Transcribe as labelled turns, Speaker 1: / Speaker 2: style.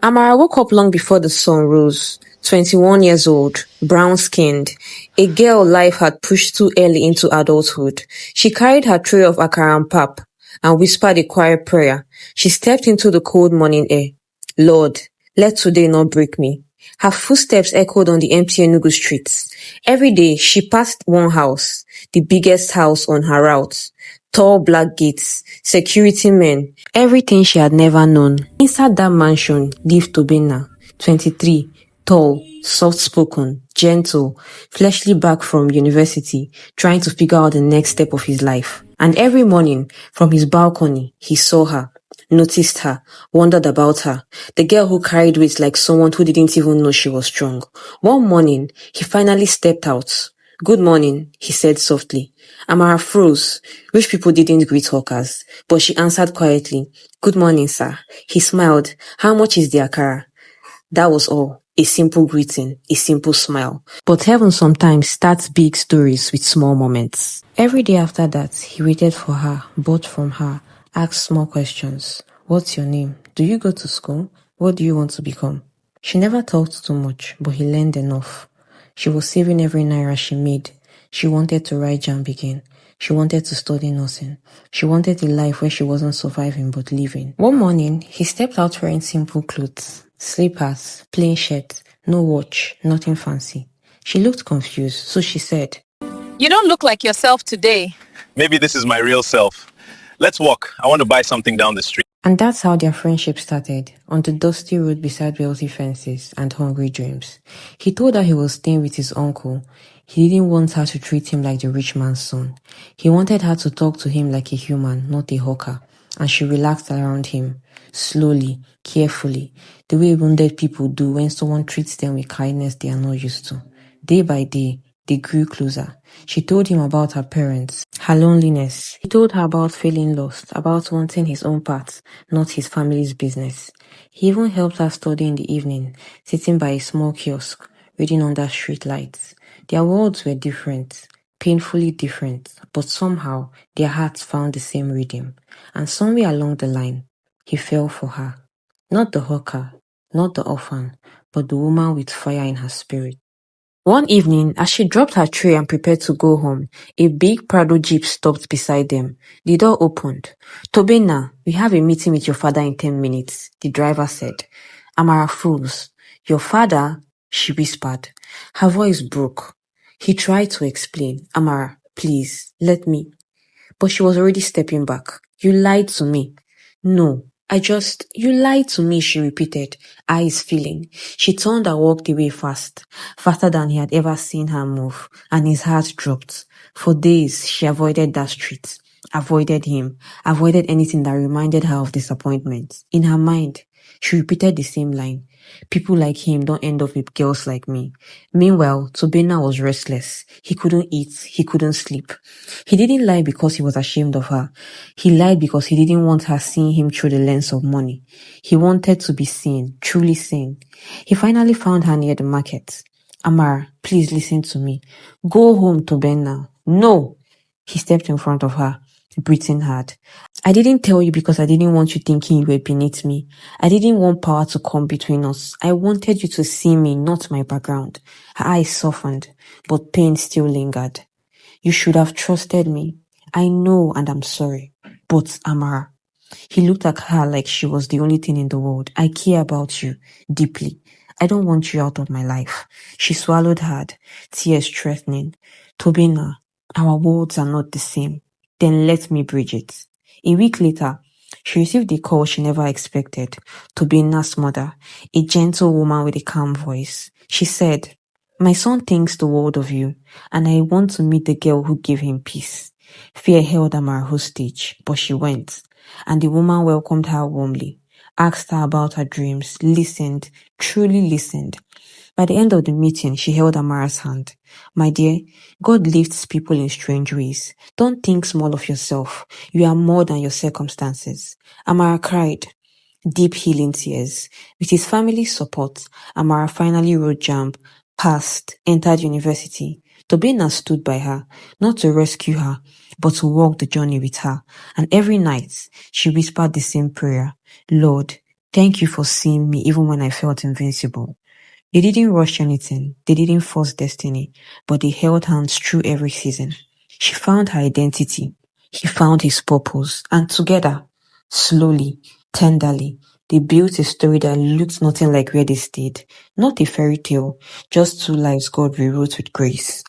Speaker 1: Amara woke up long before the sun rose, 21 years old, brown-skinned, a girl life had pushed too early into adulthood. She carried her tray of akara and pap and whispered a quiet prayer. She stepped into the cold morning air. Lord, let today not break me. Her footsteps echoed on the empty Enugu streets. Every day she passed one house, the biggest house on her route. Tall black gates, security men, everything she had never known. Inside that mansion lived Tobenna, 23, tall, soft-spoken, gentle, freshly back from university, trying to figure out the next step of his life. And every morning, from his balcony, he saw her, noticed her, wondered about her, the girl who carried weight like someone who didn't even know she was strong. One morning, he finally stepped out. Good morning, he said softly. Amara froze. Rich people didn't greet hawkers, but she answered quietly, Good morning, sir. He smiled. How much is the akara? That was all. A simple greeting, a simple smile. But heaven sometimes starts big stories with small moments. Every day after that, he waited for her, bought from her, asked small questions. What's your name? Do you go to school? What do you want to become? She never talked too much, but he learned enough. She was saving every naira she made. She wanted to write JAMB again. She wanted to study nursing. She wanted a life where she wasn't surviving but living. One morning, he stepped out wearing simple clothes, slippers, plain shirt, no watch, nothing fancy. She looked confused, so she said,
Speaker 2: You don't look like yourself today.
Speaker 3: Maybe this is my real self. Let's walk. I want to buy something down the street.
Speaker 1: And that's how their friendship started, on the dusty road beside wealthy fences and hungry dreams. He told her he was staying with his uncle. He didn't want her to treat him like the rich man's son. He wanted her to talk to him like a human, not a hawker. And she relaxed around him, slowly, carefully, the way wounded people do when someone treats them with kindness they are not used to. Day by day, they grew closer. She told him about her parents, her loneliness. He told her about feeling lost, about wanting his own path, not his family's business. He even helped her study in the evening, sitting by a small kiosk, reading under street lights. Their worlds were different, painfully different, but somehow their hearts found the same rhythm. And somewhere along the line, he fell for her. Not the hawker, not the orphan, but the woman with fire in her spirit. One evening, as she dropped her tray and prepared to go home, a big Prado Jeep stopped beside them. The door opened. Tobenna, we have a meeting with your father in 10 minutes, the driver said. Amara froze. Your father? She whispered. Her voice broke. He tried to explain. Amara, please, let me. But she was already stepping back. You lied to me. No. You lied to me, she repeated, eyes filling. She turned and walked away fast, faster than he had ever seen her move, and his heart dropped. For days, she avoided that street, avoided him, avoided anything that reminded her of disappointment. In her mind, she repeated the same line. People like him don't end up with girls like me. Meanwhile, Tobenna was restless. He couldn't eat. He couldn't sleep. He didn't lie because he was ashamed of her. He lied because he didn't want her seeing him through the lens of money. He wanted to be seen, truly seen. He finally found her near the market. Amara, please listen to me. Go home, Tobenna. No! He stepped in front of her, breathing hard. I didn't tell you because I didn't want you thinking you were beneath me. I didn't want power to come between us. I wanted you to see me, not my background. Her eyes softened, but pain still lingered. You should have trusted me. I know and I'm sorry. But Amara, he looked at her like she was the only thing in the world. I care about you deeply. I don't want you out of my life. She swallowed hard, tears threatening. Tobenna, our worlds are not the same. Then let me bridge it. A week later, she received a call she never expected. Tobenna's mother, a gentle woman with a calm voice. She said, My son thinks the world of you, and I want to meet the girl who gave him peace. Fear held Amara hostage, but she went, and the woman welcomed her warmly, asked her about her dreams, listened, truly listened. By the end of the meeting, she held Amara's hand. My dear, God lifts people in strange ways. Don't think small of yourself. You are more than your circumstances. Amara cried. Deep healing tears. With his family's support, Amara finally wrote JAMB, passed, entered university. Tobenna stood by her, not to rescue her, but to walk the journey with her. And every night, she whispered the same prayer. Lord, Thank you for seeing me even when I felt invincible. They didn't rush anything, they didn't force destiny, but they held hands through every season. She found her identity, he found his purpose, and together, slowly, tenderly, they built a story that looked nothing like where they stayed. Not a fairy tale, just two lives God rewrote with grace.